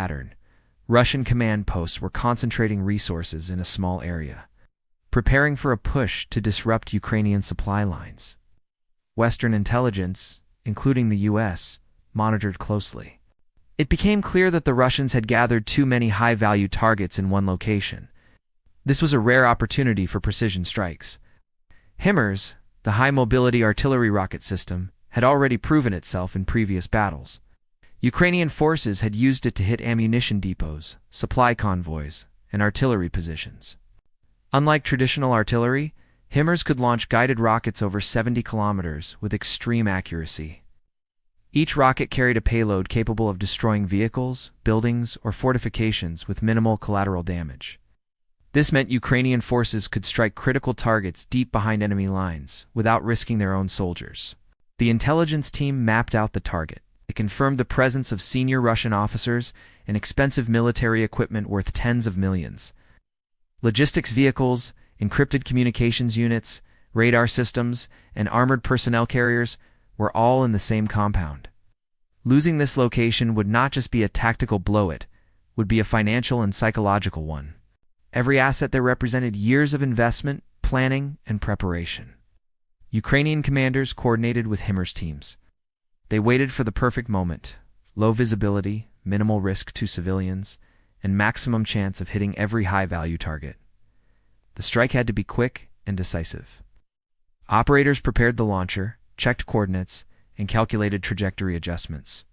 pattern. Russian command posts were concentrating resources in a small area, preparing for a push to disrupt Ukrainian supply lines. Western intelligence, including the US, monitored closely. It became clear that the Russians had gathered too many high-value targets in one location. This was a rare opportunity for precision strikes. HIMARS, the high-mobility artillery rocket system, had already proven itself in previous battles. Ukrainian forces had used it to hit ammunition depots, supply convoys, and artillery positions. Unlike traditional artillery, HIMARS could launch guided rockets over 70 kilometers with extreme accuracy. Each rocket carried a payload capable of destroying vehicles, buildings, or fortifications with minimal collateral damage. This meant Ukrainian forces could strike critical targets deep behind enemy lines without risking their own soldiers. The intelligence team mapped out the target. It confirmed the presence of senior Russian officers and expensive military equipment worth tens of millions. Logistics vehicles, encrypted communications units, radar systems, and armored personnel carriers were all in the same compound. Losing this location would not just be a tactical blow, it would be a financial and psychological one. Every asset there represented years of investment, planning, and preparation. Ukrainian commanders coordinated with HIMARS teams. They waited for the perfect moment: low visibility, minimal risk to civilians, and maximum chance of hitting every high-value target. The strike had to be quick and decisive. Operators prepared the launcher, checked coordinates, and calculated trajectory adjustments.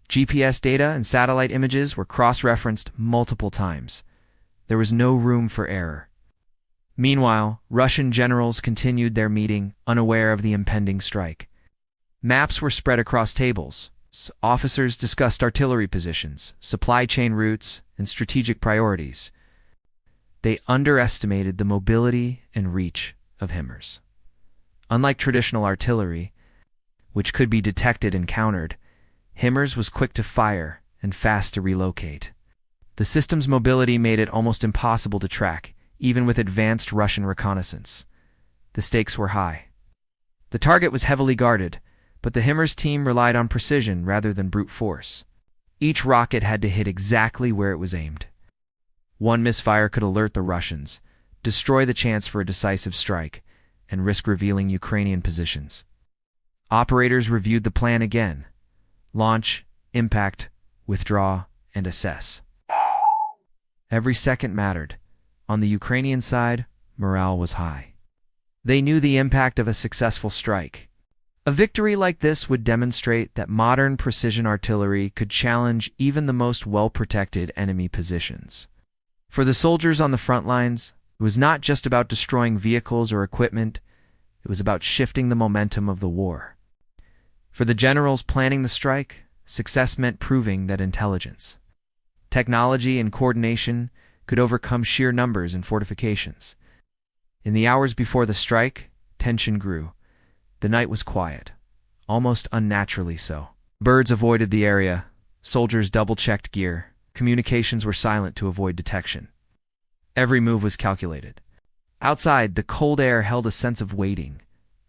GPS data and satellite images were cross-referenced multiple times. There was no room for error. Meanwhile, Russian generals continued their meeting, unaware of the impending strike. Maps were spread across tables. Officers discussed artillery positions, supply chain routes, and strategic priorities. They underestimated the mobility and reach of HIMARS. Unlike traditional artillery, which could be detected and countered, HIMARS was quick to fire and fast to relocate. The system's mobility made it almost impossible to track, even with advanced Russian reconnaissance. The stakes were high. The target was heavily guarded, but the HIMARS team relied on precision rather than brute force. Each rocket had to hit exactly where it was aimed. One misfire could alert the Russians, destroy the chance for a decisive strike, and risk revealing Ukrainian positions. Operators reviewed the plan again: launch, impact, withdraw, and assess. Every second mattered. On the Ukrainian side, morale was high. They knew the impact of a successful strike. A victory like this would demonstrate that modern precision artillery could challenge even the most well-protected enemy positions. For the soldiers on the front lines, it was not just about destroying vehicles or equipment, it was about shifting the momentum of the war. For the generals planning the strike, success meant proving that intelligence, technology, and coordination could overcome sheer numbers and fortifications. In the hours before the strike, tension grew. The night was quiet, almost unnaturally so. Birds avoided the area, soldiers double-checked gear, communications were silent to avoid detection. Every move was calculated. Outside, the cold air held a sense of waiting,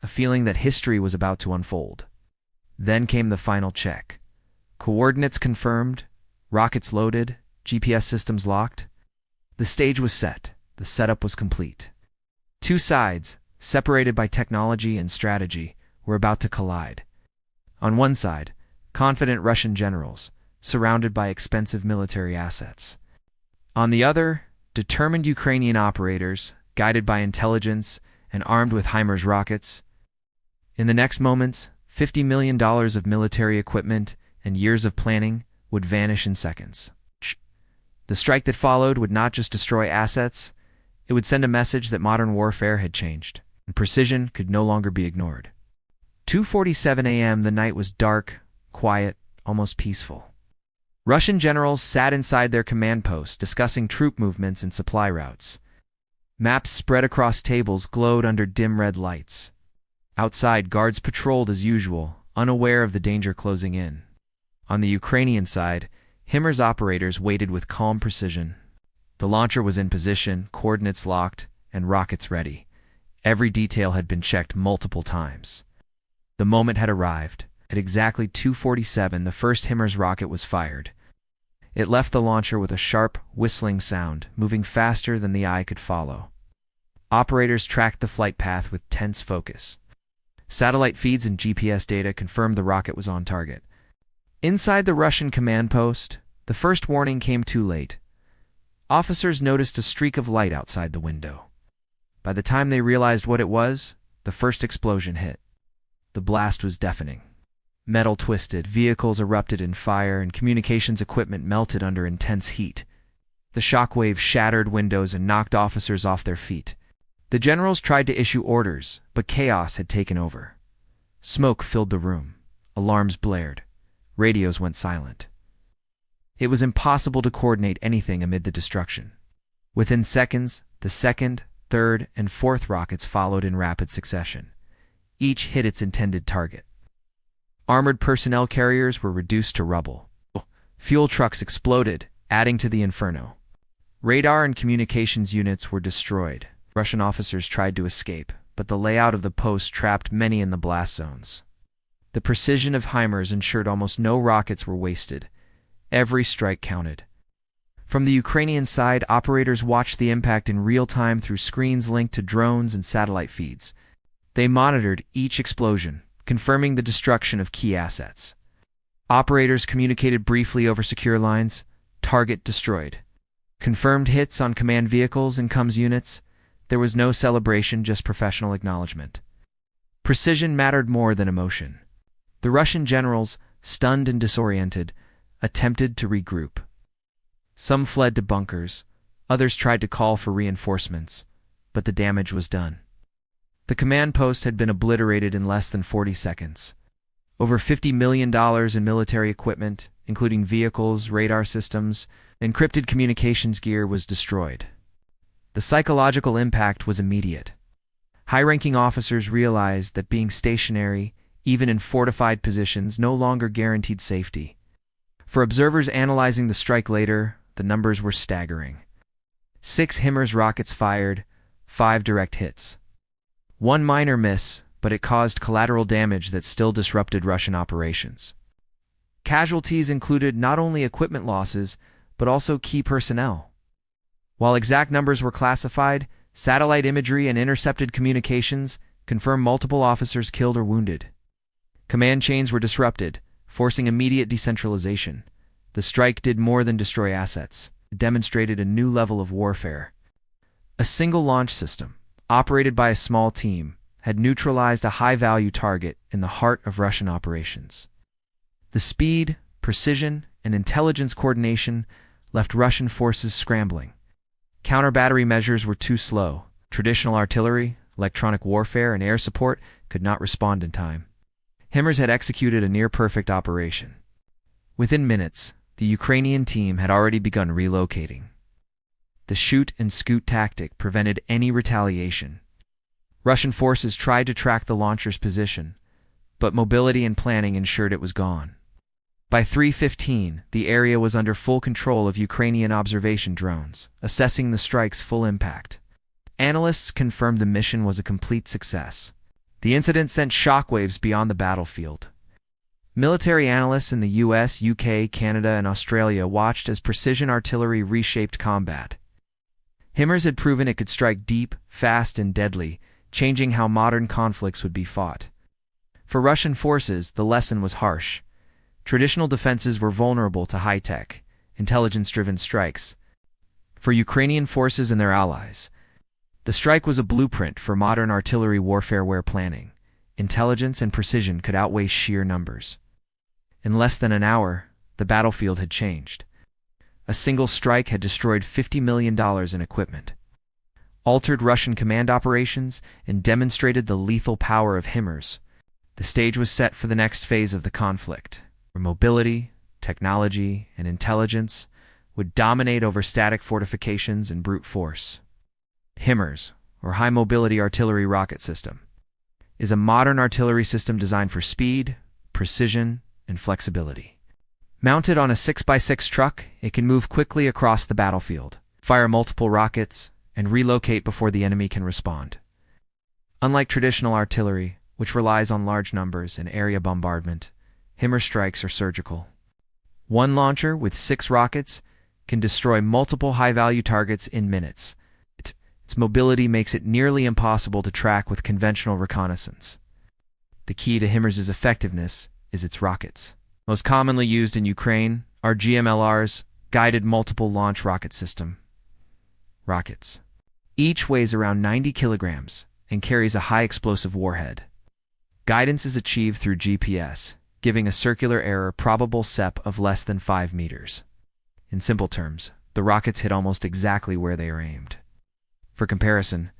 a feeling that history was about to unfold. Then came the final check. Coordinates confirmed, rockets loaded, GPS systems locked. The stage was set, the setup was complete. Two sides, separated by technology and strategy, were about to collide. On one side, confident Russian generals, surrounded by expensive military assets. On the other, determined Ukrainian operators, guided by intelligence and armed with HIMARS rockets. In the next moments, $50 million of military equipment and years of planning would vanish in seconds. The strike that followed would not just destroy assets, it would send a message that modern warfare had changed, and precision could no longer be ignored. 2:47 a.m. The night was dark, quiet, almost peaceful. Russian generals sat inside their command posts discussing troop movements and supply routes. Maps spread across tables glowed under dim red lights. Outside, guards patrolled as usual, unaware of the danger closing in. On the Ukrainian side, HIMARS operators waited with calm precision. The launcher was in position, coordinates locked, and rockets ready. Every detail had been checked multiple times. The moment had arrived. At exactly 2:47, the first HIMARS rocket was fired. It left the launcher with a sharp, whistling sound, moving faster than the eye could follow. Operators tracked the flight path with tense focus. Satellite feeds and GPS data confirmed the rocket was on target. Inside the Russian command post, the first warning came too late. Officers noticed a streak of light outside the window. By the time they realized what it was, the first explosion hit. The blast was deafening. Metal twisted, vehicles erupted in fire, and communications equipment melted under intense heat. The shockwave shattered windows and knocked officers off their feet. The generals tried to issue orders, but chaos had taken over. Smoke filled the room. Alarms blared. Radios went silent. It was impossible to coordinate anything amid the destruction. Within seconds, the second, third, and fourth rockets followed in rapid succession. Each hit its intended target. Armored personnel carriers were reduced to rubble. Fuel trucks exploded, adding to the inferno. Radar and communications units were destroyed. Russian officers tried to escape, but the layout of the post trapped many in the blast zones. The precision of HIMARS ensured almost no rockets were wasted. Every strike counted. From the Ukrainian side, operators watched the impact in real time through screens linked to drones and satellite feeds. They monitored each explosion, confirming the destruction of key assets. Operators communicated briefly over secure lines. Target destroyed. Confirmed hits on command vehicles and comms units. There was no celebration, just professional acknowledgement. Precision mattered more than emotion. The Russian generals, stunned and disoriented, attempted to regroup. Some fled to bunkers, others tried to call for reinforcements, but the damage was done. The command post had been obliterated in less than 40 seconds. Over $50 million in military equipment, including vehicles, radar systems, encrypted communications gear, was destroyed. The psychological impact was immediate. High-ranking officers realized that being stationary, even in fortified positions, no longer guaranteed safety. For observers analyzing the strike later, the numbers were staggering. 6 HIMARS rockets fired, 5 direct hits. One minor miss, but it caused collateral damage that still disrupted Russian operations. Casualties included not only equipment losses, but also key personnel. While exact numbers were classified, satellite imagery and intercepted communications confirmed multiple officers killed or wounded. Command chains were disrupted, forcing immediate decentralization. The strike did more than destroy assets. It demonstrated a new level of warfare. A single launch system, operated by a small team, had neutralized a high-value target in the heart of Russian operations. The speed, precision, and intelligence coordination left Russian forces scrambling. Counter-battery measures were too slow. Traditional artillery, electronic warfare, and air support could not respond in time. HIMARS had executed a near-perfect operation. Within minutes, the Ukrainian team had already begun relocating. The shoot-and-scoot tactic prevented any retaliation. Russian forces tried to track the launcher's position, but mobility and planning ensured it was gone. By 3:15, the area was under full control of Ukrainian observation drones, assessing the strike's full impact. Analysts confirmed the mission was a complete success. The incident sent shockwaves beyond the battlefield. Military analysts in the US, UK, Canada, and Australia watched as precision artillery reshaped combat. HIMARS had proven it could strike deep, fast, and deadly, changing how modern conflicts would be fought. For Russian forces, the lesson was harsh. Traditional defenses were vulnerable to high-tech, intelligence-driven strikes. For Ukrainian forces and their allies, the strike was a blueprint for modern artillery warfare where planning, intelligence, and precision could outweigh sheer numbers. In less than an hour, the battlefield had changed. A single strike had destroyed $50 million in equipment, altered Russian command operations, and demonstrated the lethal power of HIMARS. The stage was set for the next phase of the conflict, where mobility, technology, and intelligence would dominate over static fortifications and brute force. HIMARS, or High Mobility Artillery Rocket System, is a modern artillery system designed for speed, precision, and flexibility. Mounted on a 6x6 truck, it can move quickly across the battlefield, fire multiple rockets, and relocate before the enemy can respond. Unlike traditional artillery, which relies on large numbers and area bombardment, HIMARS strikes are surgical. One launcher with 6 rockets can destroy multiple high-value targets in minutes. Its mobility makes it nearly impossible to track with conventional reconnaissance. The key to HIMARS' effectiveness is its rockets. Most commonly used in Ukraine are GMLRs, Guided Multiple Launch Rocket System. Rockets. Each weighs around 90 kilograms and carries a high explosive warhead. Guidance is achieved through GPS, giving a circular error probable SEP of less than 5 meters. In simple terms, the rockets hit almost exactly where they are aimed. For comparison,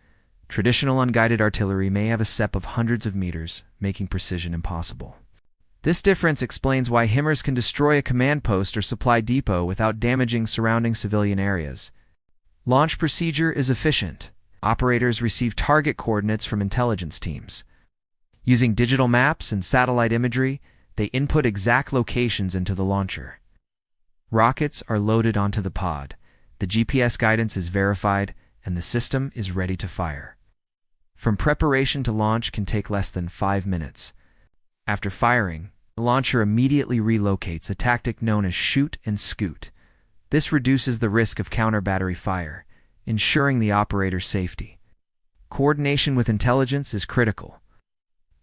traditional unguided artillery may have a SEP of hundreds of meters, making precision impossible. This difference explains why HIMARS can destroy a command post or supply depot without damaging surrounding civilian areas. Launch procedure is efficient. Operators receive target coordinates from intelligence teams. Using digital maps and satellite imagery, they input exact locations into the launcher. Rockets are loaded onto the pod, the GPS guidance is verified, and the system is ready to fire. From preparation to launch can take less than 5 minutes. After firing, the launcher immediately relocates, a tactic known as shoot and scoot. This reduces the risk of counter-battery fire, ensuring the operator's safety. Coordination with intelligence is critical.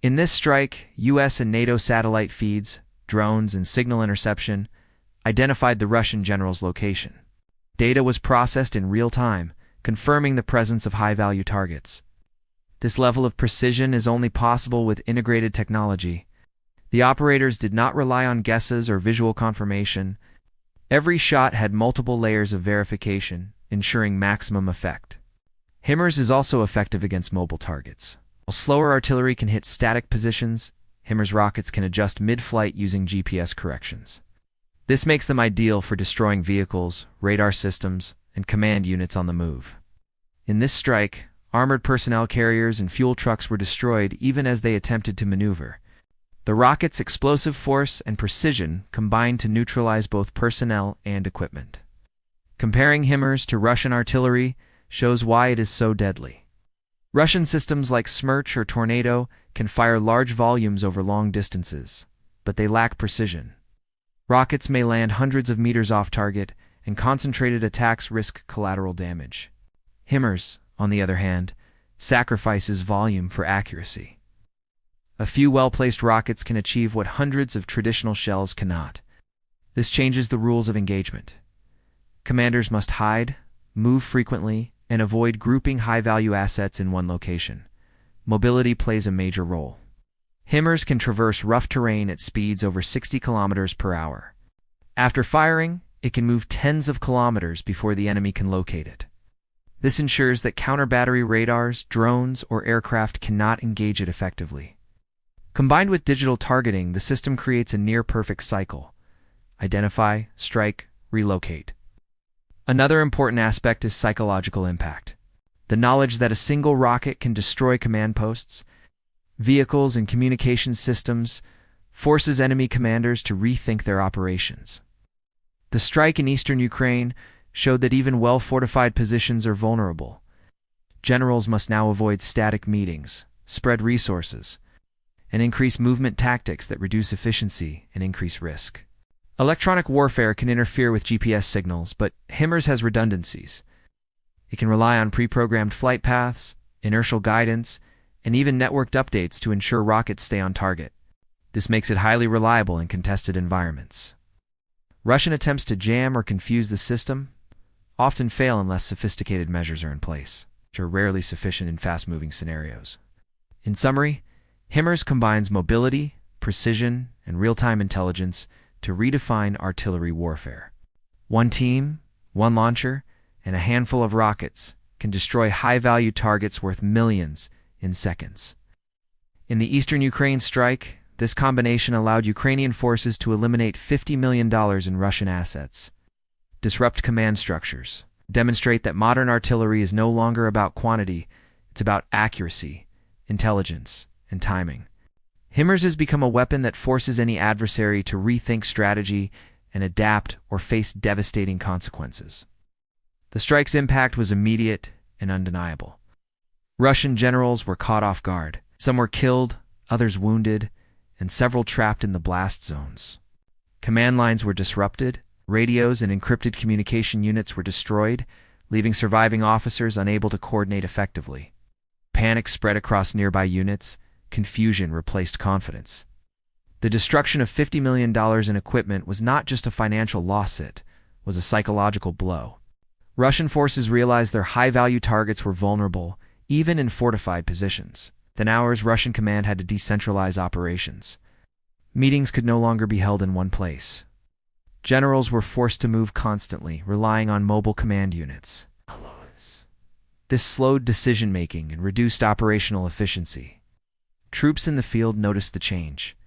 In this strike, US and NATO satellite feeds, drones, and signal interception identified the Russian general's location. Data was processed in real time, confirming the presence of high-value targets. This level of precision is only possible with integrated technology. The operators did not rely on guesses or visual confirmation. Every shot had multiple layers of verification, ensuring maximum effect. HIMARS is also effective against mobile targets. While slower artillery can hit static positions, HIMARS rockets can adjust mid-flight using GPS corrections. This makes them ideal for destroying vehicles, radar systems, and command units on the move. In this strike, armored personnel carriers and fuel trucks were destroyed even as they attempted to maneuver. The rocket's explosive force and precision combined to neutralize both personnel and equipment. Comparing HIMARS to Russian artillery shows why it is so deadly. Russian systems like Smerch or Tornado can fire large volumes over long distances, but they lack precision. Rockets may land hundreds of meters off target, and concentrated attacks risk collateral damage. HIMARS, on the other hand, sacrifices volume for accuracy. A few well-placed rockets can achieve what hundreds of traditional shells cannot. This changes the rules of engagement. Commanders must hide, move frequently, and avoid grouping high-value assets in one location. Mobility plays a major role. HIMARS can traverse rough terrain at speeds over 60 kilometers per hour. After firing, it can move tens of kilometers before the enemy can locate it. This ensures that counter-battery radars, drones, or aircraft cannot engage it effectively. Combined with digital targeting, the system creates a near-perfect cycle. Identify, strike, relocate. Another important aspect is psychological impact. The knowledge that a single rocket can destroy command posts, vehicles, and communications systems forces enemy commanders to rethink their operations. The strike in eastern Ukraine showed that even well-fortified positions are vulnerable. Generals must now avoid static meetings, spread resources, and increase movement tactics that reduce efficiency and increase risk. Electronic warfare can interfere with GPS signals, but HIMARS has redundancies. It can rely on pre-programmed flight paths, inertial guidance, and even networked updates to ensure rockets stay on target. This makes it highly reliable in contested environments. Russian attempts to jam or confuse the system often fail unless sophisticated measures are in place, which are rarely sufficient in fast-moving scenarios. In summary, HIMARS combines mobility, precision, and real-time intelligence to redefine artillery warfare. One team, one launcher, and a handful of rockets can destroy high-value targets worth millions in seconds. In the eastern Ukraine strike, this combination allowed Ukrainian forces to eliminate $50 million in Russian assets, disrupt command structures, demonstrate that modern artillery is no longer about quantity, it's about accuracy, intelligence, and timing. HIMARS has become a weapon that forces any adversary to rethink strategy and adapt or face devastating consequences. The strike's impact was immediate and undeniable. Russian generals were caught off guard. Some were killed, others wounded, and several trapped in the blast zones. Command lines were disrupted, radios and encrypted communication units were destroyed, leaving surviving officers unable to coordinate effectively. Panic spread across nearby units, confusion replaced confidence. The destruction of $50 million in equipment was not just a financial loss, it was a psychological blow. Russian forces realized their high-value targets were vulnerable, even in fortified positions. Within hours, Russian command had to decentralize operations. Meetings could no longer be held in one place. Generals were forced to move constantly, relying on mobile command units. This slowed decision-making and reduced operational efficiency. Troops in the field noticed the change.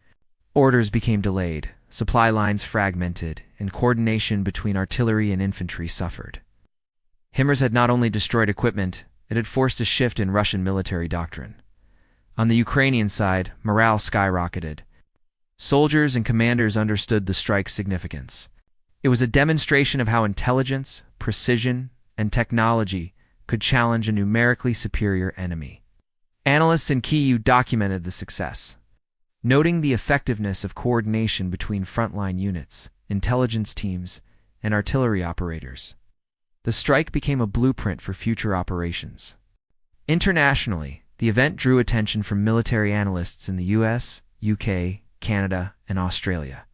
Orders became delayed, supply lines fragmented, and coordination between artillery and infantry suffered. HIMARS had not only destroyed equipment, it had forced a shift in Russian military doctrine. On the Ukrainian side, morale skyrocketed. Soldiers and commanders understood the strike's significance. It was a demonstration of how intelligence, precision, and technology could challenge a numerically superior enemy. Analysts in Kyiv documented the success, noting the effectiveness of coordination between frontline units, intelligence teams, and artillery operators. The strike became a blueprint for future operations. Internationally, the event drew attention from military analysts in the US, UK, Canada, and Australia.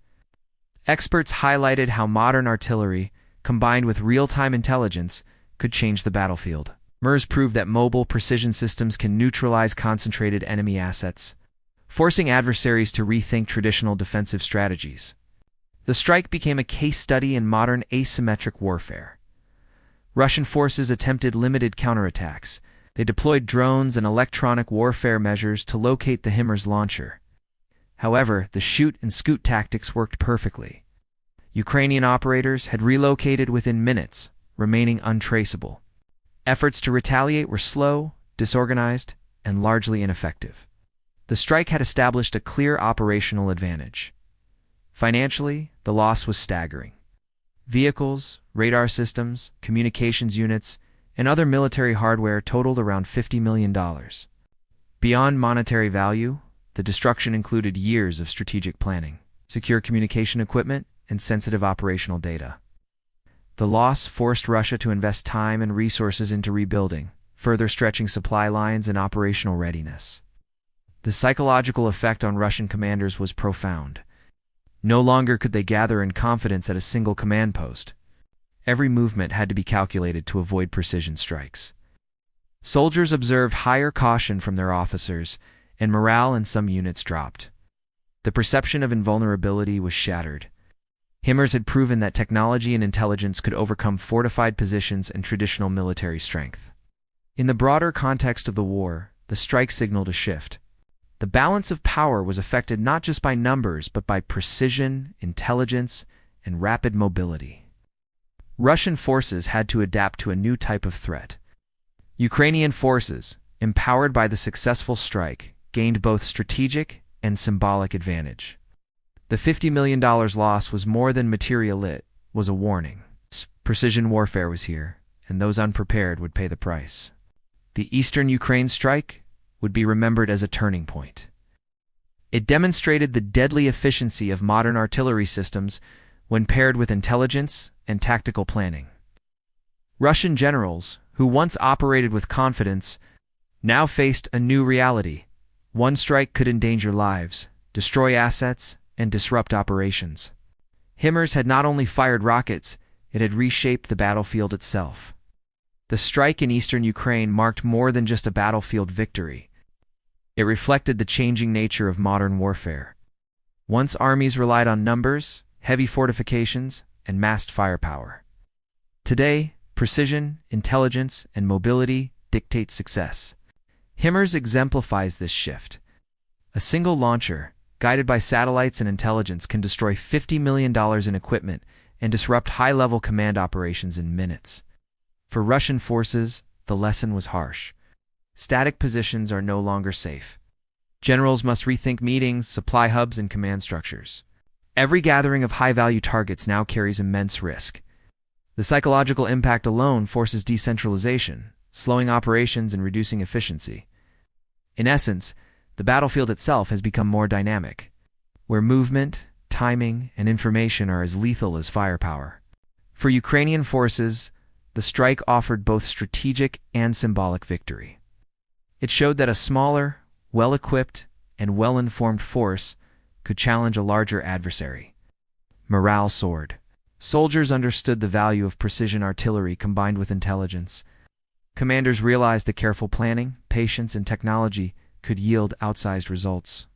Experts highlighted how modern artillery, combined with real-time intelligence, could change the battlefield. HIMARS proved that mobile precision systems can neutralize concentrated enemy assets, forcing adversaries to rethink traditional defensive strategies. The strike became a case study in modern asymmetric warfare. Russian forces attempted limited counterattacks. They deployed drones and electronic warfare measures to locate the HIMARS launcher. However, the shoot-and-scoot tactics worked perfectly. Ukrainian operators had relocated within minutes, remaining untraceable. Efforts to retaliate were slow, disorganized, and largely ineffective. The strike had established a clear operational advantage. Financially, the loss was staggering. Vehicles, radar systems, communications units, and other military hardware totaled around $50 million. Beyond monetary value, the destruction included years of strategic planning, secure communication equipment, and sensitive operational data. The loss forced Russia to invest time and resources into rebuilding, further stretching supply lines and operational readiness. The psychological effect on Russian commanders was profound. No longer could they gather in confidence at a single command post. Every movement had to be calculated to avoid precision strikes. Soldiers observed higher caution from their officers, and morale in some units dropped. The perception of invulnerability was shattered. HIMARS had proven that technology and intelligence could overcome fortified positions and traditional military strength. In the broader context of the war, the strike signaled a shift. The balance of power was affected not just by numbers, but by precision, intelligence, and rapid mobility. Russian forces had to adapt to a new type of threat. Ukrainian forces, empowered by the successful strike, gained both strategic and symbolic advantage. The $50 million loss was more than material, it was a warning. Precision warfare was here, and those unprepared would pay the price. The Eastern Ukraine strike would be remembered as a turning point. It demonstrated the deadly efficiency of modern artillery systems when paired with intelligence and tactical planning. Russian generals, who once operated with confidence, now faced a new reality. One strike could endanger lives, destroy assets, and disrupt operations. HIMARS had not only fired rockets, it had reshaped the battlefield itself. The strike in eastern Ukraine marked more than just a battlefield victory. It reflected the changing nature of modern warfare. Once armies relied on numbers, heavy fortifications, and massed firepower. Today, precision, intelligence, and mobility dictate success. HIMARS exemplifies this shift. A single launcher, guided by satellites and intelligence, can destroy $50 million in equipment and disrupt high-level command operations in minutes. For Russian forces, the lesson was harsh. Static positions are no longer safe. Generals must rethink meetings, supply hubs, and command structures. Every gathering of high-value targets now carries immense risk. The psychological impact alone forces decentralization, slowing operations and reducing efficiency. In essence, the battlefield itself has become more dynamic, where movement, timing, and information are as lethal as firepower. For Ukrainian forces, the strike offered both strategic and symbolic victory. It showed that a smaller, well-equipped, and well-informed force could challenge a larger adversary. Morale soared. Soldiers understood the value of precision artillery combined with intelligence. Commanders realized that careful planning, patience, and technology could yield outsized results.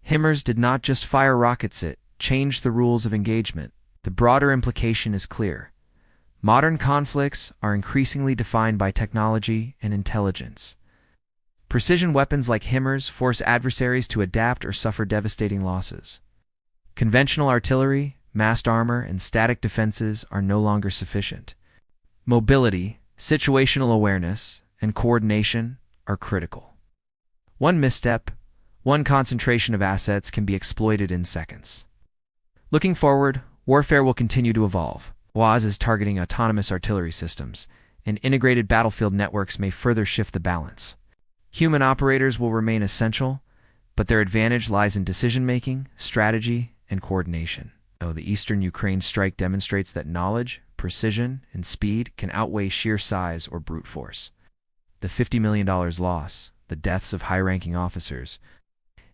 HIMARS did not just fire rockets, it changed the rules of engagement. The broader implication is clear. Modern conflicts are increasingly defined by technology and intelligence. Precision weapons like HIMARS force adversaries to adapt or suffer devastating losses. Conventional artillery, massed armor, and static defenses are no longer sufficient. Mobility, situational awareness, and coordination are critical. One misstep, one concentration of assets can be exploited in seconds. Looking forward, warfare will continue to evolve. WAS is targeting autonomous artillery systems, and integrated battlefield networks may further shift the balance. Human operators will remain essential, but their advantage lies in decision-making, strategy, and coordination. The Eastern Ukraine strike demonstrates that knowledge, precision, and speed can outweigh sheer size or brute force. The $50 million loss, the deaths of high-ranking officers,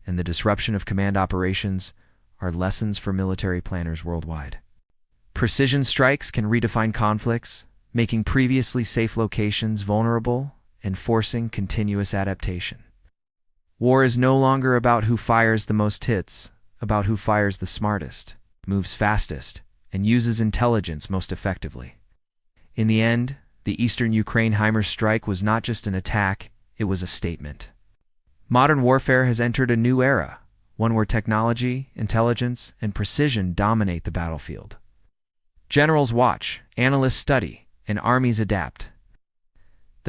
and the disruption of command operations are lessons for military planners worldwide. Precision strikes can redefine conflicts, making previously safe locations vulnerable and forcing continuous adaptation. War is no longer about who fires the most hits, about who fires the smartest, moves fastest, and uses intelligence most effectively. In the end, the Eastern Ukraine HIMARS strike was not just an attack, it was a statement. Modern warfare has entered a new era, one where technology, intelligence, and precision dominate the battlefield. Generals watch, analysts study, and armies adapt.